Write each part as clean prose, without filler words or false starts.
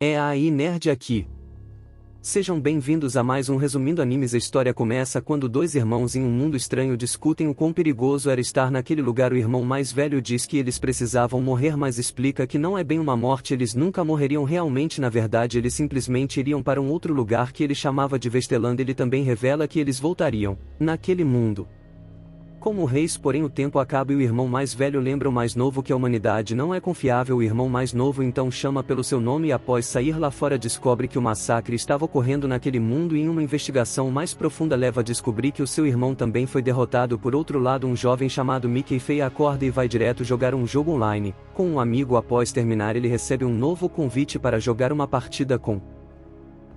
É aí nerd aqui. Sejam bem-vindos a mais um Resumindo Animes. A história começa quando dois irmãos em um mundo estranho discutem o quão perigoso era estar naquele lugar. O irmão mais velho diz que eles precisavam morrer, mas explica que não é bem uma morte, eles nunca morreriam realmente. Na verdade, eles simplesmente iriam para um outro lugar que ele chamava de Vestelândia. Ele também revela que eles voltariam naquele mundo como reis, porém o tempo acaba e o irmão mais velho lembra o mais novo que a humanidade não é confiável. O irmão mais novo então chama pelo seu nome e após sair lá fora descobre que o massacre estava ocorrendo naquele mundo e em uma investigação mais profunda leva a descobrir que o seu irmão também foi derrotado. Por outro lado, um jovem chamado Mickey Fei acorda e vai direto jogar um jogo online com um amigo. Após terminar, ele recebe um novo convite para jogar uma partida com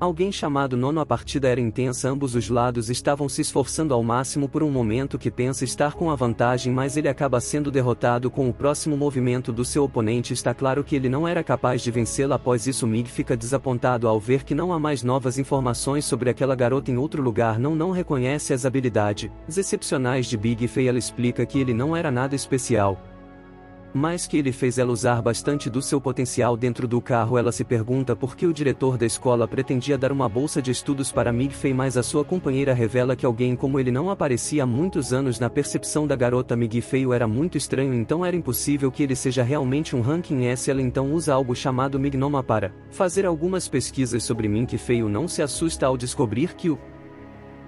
alguém chamado Nono. A partida era intensa, ambos os lados estavam se esforçando ao máximo. Por um momento que pensa estar com a vantagem, mas ele acaba sendo derrotado com o próximo movimento do seu oponente. Está claro que ele não era capaz de vencê-la. Após isso, Mig fica desapontado ao ver que não há mais novas informações sobre aquela garota em outro lugar. Não reconhece as habilidades excepcionais de Big Fei. Ela explica que ele não era nada especial, mas que ele fez ela usar bastante do seu potencial. Dentro do carro, ela se pergunta por que o diretor da escola pretendia dar uma bolsa de estudos para Mig Fei, mas a sua companheira revela que alguém como ele não aparecia há muitos anos. Na percepção da garota, Mig Fei era muito estranho, então era impossível que ele seja realmente um ranking S. Ela então usa algo chamado Mignoma para fazer algumas pesquisas sobre Mig Fei. Não se assusta ao descobrir que o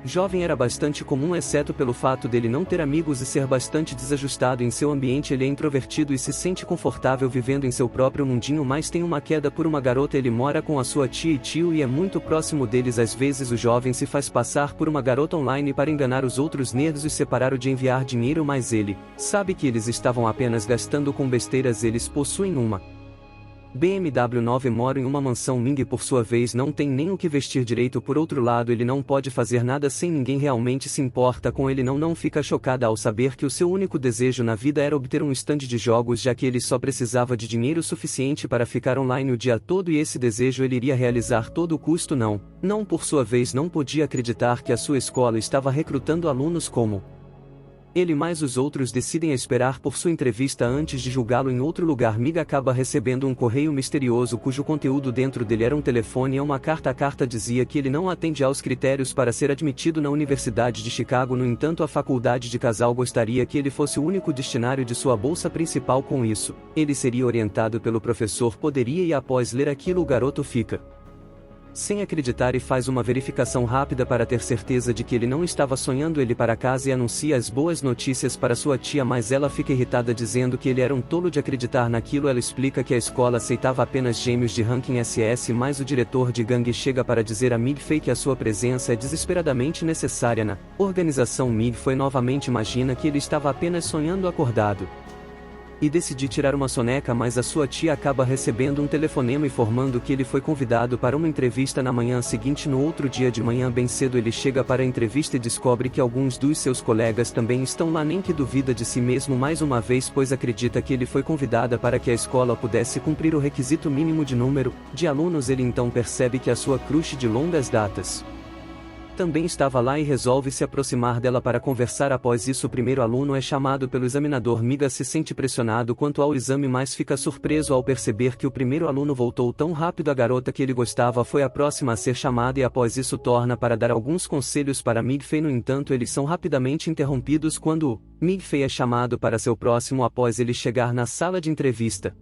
jovem era bastante comum, exceto pelo fato dele não ter amigos e ser bastante desajustado em seu ambiente. Ele é introvertido e se sente confortável vivendo em seu próprio mundinho, mas tem uma queda por uma garota. Ele mora com a sua tia e tio e é muito próximo deles. Às vezes o jovem se faz passar por uma garota online para enganar os outros nerds e separar-o de enviar dinheiro, mas ele sabe que eles estavam apenas gastando com besteiras. Eles possuem uma BMW 9 e moram em uma mansão. Ming, por sua vez, não tem nem o que vestir direito. Por outro lado, ele não pode fazer nada sem ninguém realmente se importa com ele. Não fica chocada ao saber que o seu único desejo na vida era obter um stand de jogos, já que ele só precisava de dinheiro suficiente para ficar online o dia todo, e esse desejo ele iria realizar todo o custo. Não por sua vez não podia acreditar que a sua escola estava recrutando alunos como ele, mas os outros decidem esperar por sua entrevista antes de julgá-lo em outro lugar. Mig acaba recebendo um correio misterioso cujo conteúdo dentro dele era um telefone e uma carta. A carta dizia que ele não atende aos critérios para ser admitido na Universidade de Chicago. No entanto, a faculdade de casal gostaria que ele fosse o único destinatário de sua bolsa principal. Com isso, ele seria orientado pelo professor. Poderia, e após ler aquilo, o garoto fica sem acreditar e faz uma verificação rápida para ter certeza de que ele não estava sonhando. Ele para casa e anuncia as boas notícias para sua tia, mas ela fica irritada dizendo que ele era um tolo de acreditar naquilo. Ela explica que a escola aceitava apenas gêmeos de ranking SS, mas o diretor de gangue chega para dizer a Mig Fei que a sua presença é desesperadamente necessária na organização. Mig Fei novamente imagina que ele estava apenas sonhando acordado e decide tirar uma soneca, mas a sua tia acaba recebendo um telefonema informando que ele foi convidado para uma entrevista na manhã seguinte. No outro dia de manhã bem cedo, ele chega para a entrevista e descobre que alguns dos seus colegas também estão lá. Nem que duvida de si mesmo mais uma vez, pois acredita que ele foi convidada para que a escola pudesse cumprir o requisito mínimo de número de alunos. Ele então percebe que a sua crush de longas datas também estava lá e resolve se aproximar dela para conversar. Após isso, o primeiro aluno é chamado pelo examinador. Miga se sente pressionado quanto ao exame, mas fica surpreso ao perceber que o primeiro aluno voltou tão rápido. A garota que ele gostava foi a próxima a ser chamada e após isso torna para dar alguns conselhos para Mig Fei. No entanto, eles são rapidamente interrompidos quando Mig Fei é chamado para seu próximo. Após ele chegar na sala de entrevista,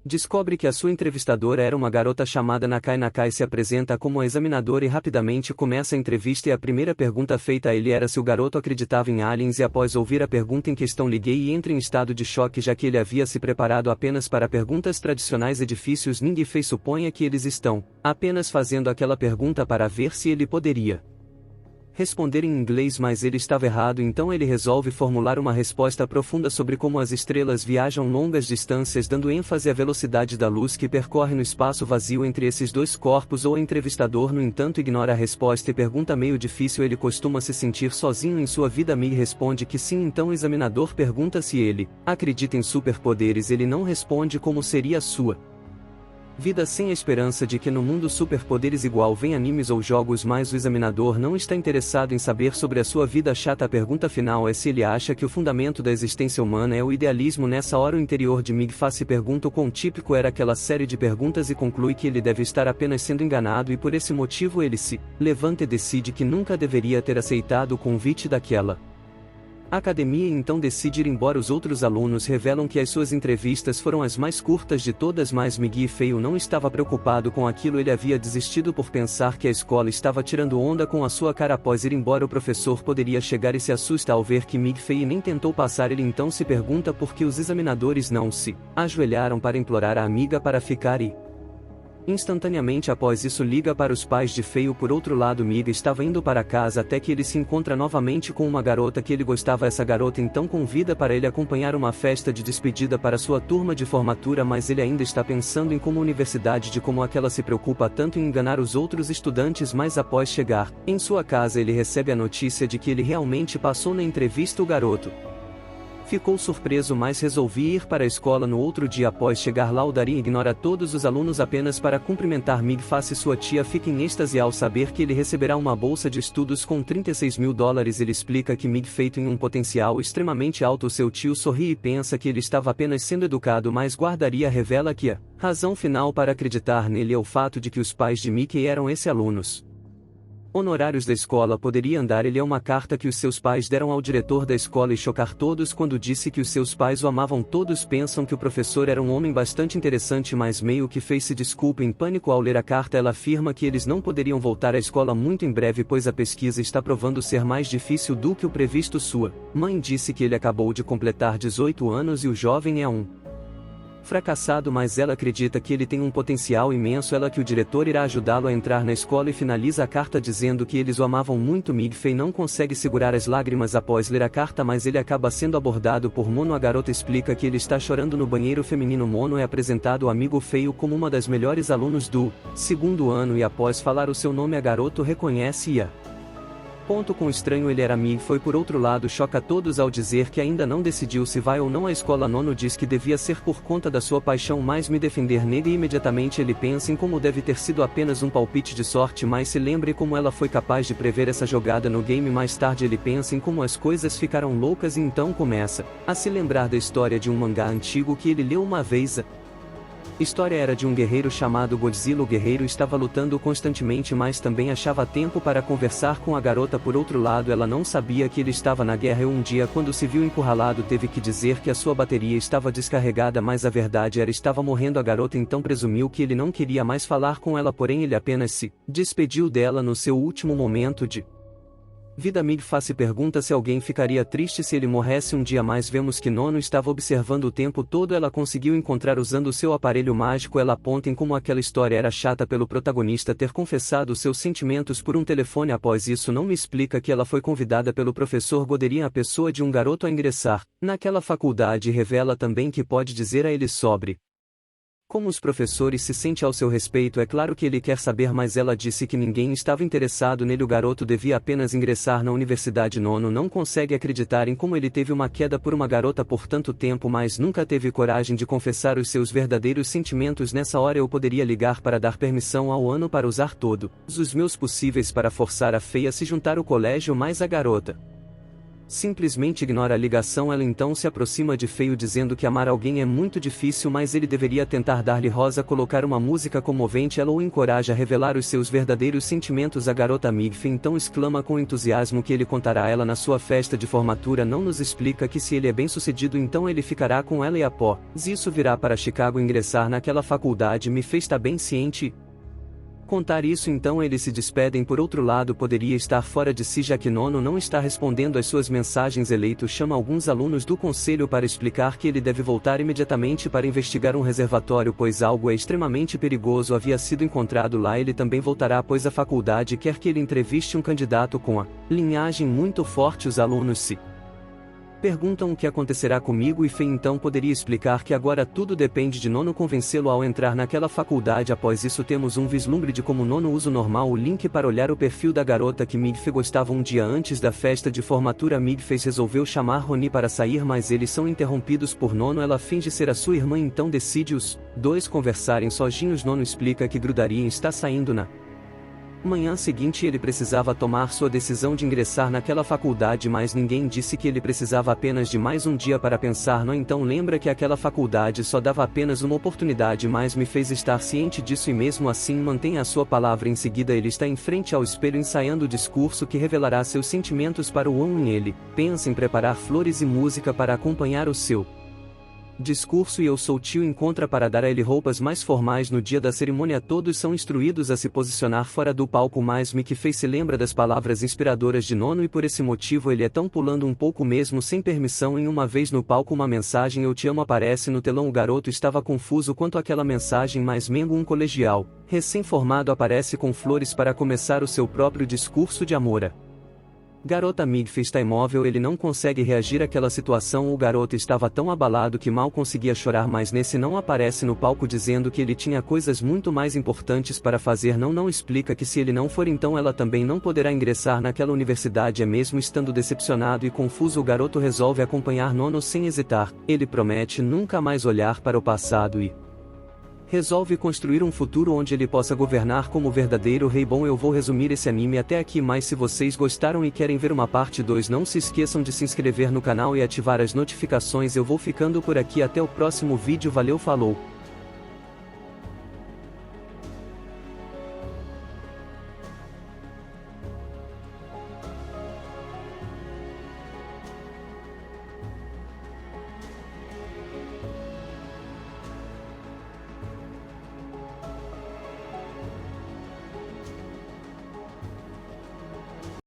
descobre que a sua entrevistadora era uma garota chamada Nakai. Nakai se apresenta como a examinadora e rapidamente começa a entrevista, e a primeira pergunta feita a ele era se o garoto acreditava em aliens. E após ouvir a pergunta em questão, liguei e entra em estado de choque, já que ele havia se preparado apenas para perguntas tradicionais. Edifícios. Ninguém fez suponha que eles estão apenas fazendo aquela pergunta para ver se ele poderia responder em inglês, mas ele estava errado. Então ele resolve formular uma resposta profunda sobre como as estrelas viajam longas distâncias, dando ênfase à velocidade da luz que percorre no espaço vazio entre esses dois corpos. O entrevistador, no entanto, ignora a resposta e pergunta meio difícil: ele costuma se sentir sozinho em sua vida? Mig responde que sim. Então o examinador pergunta se ele acredita em superpoderes. Ele não responde como seria a sua Vida sem a esperança de que no mundo superpoderes igual vem animes ou jogos, mas o examinador não está interessado em saber sobre a sua vida chata. A pergunta final é se ele acha que o fundamento da existência humana é o idealismo. Nessa hora o interior de Migfa se pergunta o quão típico era aquela série de perguntas e conclui que ele deve estar apenas sendo enganado e por esse motivo ele se levanta e decide que nunca deveria ter aceitado o convite daquela academia e então decide ir embora. Os outros alunos revelam que as suas entrevistas foram as mais curtas de todas, mas Migfa não estava preocupado com aquilo. Ele havia desistido por pensar que a escola estava tirando onda com a sua cara. Após ir embora, o professor poderia chegar e se assusta ao ver que Migfa nem tentou passar. Ele então se pergunta por que os examinadores não se ajoelharam para implorar a amiga para ficar e instantaneamente após isso liga para os pais de Feio. Por outro lado, Miga estava indo para casa até que ele se encontra novamente com uma garota que ele gostava. Essa garota então convida para ele acompanhar uma festa de despedida para sua turma de formatura, mas ele ainda está pensando em como a universidade, de como aquela se preocupa tanto em enganar os outros estudantes. Mas após chegar em sua casa ele recebe a notícia de que ele realmente passou na entrevista. O garoto ficou surpreso, mas resolvi ir para a escola no outro dia. Após chegar lá, o Darin ignora todos os alunos apenas para cumprimentar Migfa. Sua tia fica em êxtase ao saber que ele receberá uma bolsa de estudos com $36.000. Ele explica que Migfa tem um potencial extremamente alto. Seu tio sorri e pensa que ele estava apenas sendo educado, mas guardaria revela que a razão final para acreditar nele é o fato de que os pais de Mickey eram ex-alunos honorários da escola. Poderia andar. Ele é uma carta que os seus pais deram ao diretor da escola e chocar todos quando disse que os seus pais o amavam. Todos pensam que o professor era um homem bastante interessante, mas meio que fez-se desculpa. Em pânico ao ler a carta, ela afirma que eles não poderiam voltar à escola muito em breve, pois a pesquisa está provando ser mais difícil do que o previsto. Sua mãe disse que ele acabou de completar 18 anos e o jovem é um fracassado, mas ela acredita que ele tem um potencial imenso. Ela que o diretor irá ajudá-lo a entrar na escola e finaliza a carta dizendo que eles o amavam muito. Migfa não consegue segurar as lágrimas após ler a carta, mas ele acaba sendo abordado por Mono. A garota explica que ele está chorando no banheiro feminino. Mono é apresentado ao amigo Feio como uma das melhores alunos do segundo ano e após falar o seu nome a garota reconhece e com estranho ele era Migfa. Por outro lado, choca todos ao dizer que ainda não decidiu se vai ou não à escola. Nono diz que devia ser por conta da sua paixão, mas me defender nele. Imediatamente ele pensa em como deve ter sido apenas um palpite de sorte, mas se lembre como ela foi capaz de prever essa jogada no game. Mais tarde ele pensa em como as coisas ficaram loucas e então começa a se lembrar da história de um mangá antigo que ele leu uma vez. História era de um guerreiro chamado Godzilla. O guerreiro estava lutando constantemente, mas também achava tempo para conversar com a garota. Por outro lado, ela não sabia que ele estava na guerra e um dia, quando se viu encurralado, teve que dizer que a sua bateria estava descarregada, mas a verdade era estava morrendo. A garota então presumiu que ele não queria mais falar com ela, porém ele apenas se despediu dela no seu último momento de vida. Migfa se pergunta se alguém ficaria triste se ele morresse um dia, mas vemos que Nono estava observando o tempo todo. Ela conseguiu encontrar usando seu aparelho mágico. Ela aponta em como aquela história era chata pelo protagonista ter confessado seus sentimentos por um telefone. Após isso, não me explica que ela foi convidada pelo professor Goderian, a pessoa de um garoto, a ingressar naquela faculdade, e revela também que pode dizer a ele sobre como os professores se sente ao seu respeito. É claro que ele quer saber, mas ela disse que ninguém estava interessado nele. O garoto devia apenas ingressar na universidade. Nono não consegue acreditar em como ele teve uma queda por uma garota por tanto tempo, mas nunca teve coragem de confessar os seus verdadeiros sentimentos. Nessa hora eu poderia ligar para dar permissão ao ano para usar todos os meus possíveis para forçar a Feia a se juntar ao colégio, mas a garota simplesmente ignora a ligação. Ela então se aproxima de Feio dizendo que amar alguém é muito difícil, mas ele deveria tentar dar-lhe rosa, colocar uma música comovente. Ela o encoraja a revelar os seus verdadeiros sentimentos. A garota Migfa então exclama com entusiasmo que ele contará a ela na sua festa de formatura. Não nos explica que se ele é bem sucedido então ele ficará com ela e após isso virá para Chicago ingressar naquela faculdade. Me fez estar bem ciente contar isso, então eles se despedem. Por outro lado, poderia estar fora de si já que Nono não está respondendo às suas mensagens. Eleito chama alguns alunos do conselho para explicar que ele deve voltar imediatamente para investigar um reservatório, pois algo é extremamente perigoso havia sido encontrado lá. Ele também voltará, pois a faculdade quer que ele entreviste um candidato com a linhagem muito forte. Os alunos se Perguntam o que acontecerá comigo e Fei então poderia explicar que agora tudo depende de Nono convencê-lo ao entrar naquela faculdade. Após isso temos um vislumbre de como Nono usa o normal o link para olhar o perfil da garota que Midfei gostava. Um dia antes da festa de formatura, Midfei resolveu chamar Roni para sair, mas eles são interrompidos por Nono. Ela finge ser a sua irmã, então decide os dois conversarem sozinhos. Nono explica que grudaria em estar saindo na manhã seguinte. Ele precisava tomar sua decisão de ingressar naquela faculdade, mas ninguém disse que ele precisava apenas de mais um dia para pensar. No então lembra que aquela faculdade só dava apenas uma oportunidade, mas me fez estar ciente disso e mesmo assim mantém a sua palavra. Em seguida ele está em frente ao espelho ensaiando o discurso que revelará seus sentimentos para o Won. Ele pensa em preparar flores e música para acompanhar o seu discurso e Eu Sou Tio encontra para dar a ele roupas mais formais. No dia da cerimônia todos são instruídos a se posicionar fora do palco, mas Mickey se lembra das palavras inspiradoras de Nono e por esse motivo ele é tão pulando um pouco mesmo sem permissão. Em uma vez no palco uma mensagem Eu Te Amo aparece no telão. O garoto estava confuso quanto àquela mensagem, mas Mengo, um colegial recém-formado, aparece com flores para começar o seu próprio discurso de amor. Garota Midfei está imóvel, ele não consegue reagir àquela situação. O garoto estava tão abalado que mal conseguia chorar, mas nesse não aparece no palco dizendo que ele tinha coisas muito mais importantes para fazer. Não explica que se ele não for então ela também não poderá ingressar naquela universidade. Mesmo estando decepcionado e confuso, o garoto resolve acompanhar Nono sem hesitar. Ele promete nunca mais olhar para o passado e resolve construir um futuro onde ele possa governar como verdadeiro rei. Bom, eu vou resumir esse anime até aqui, mas se vocês gostaram e querem ver uma parte 2, não se esqueçam de se inscrever no canal e ativar as notificações. Eu vou ficando por aqui, até o próximo vídeo, valeu, falou!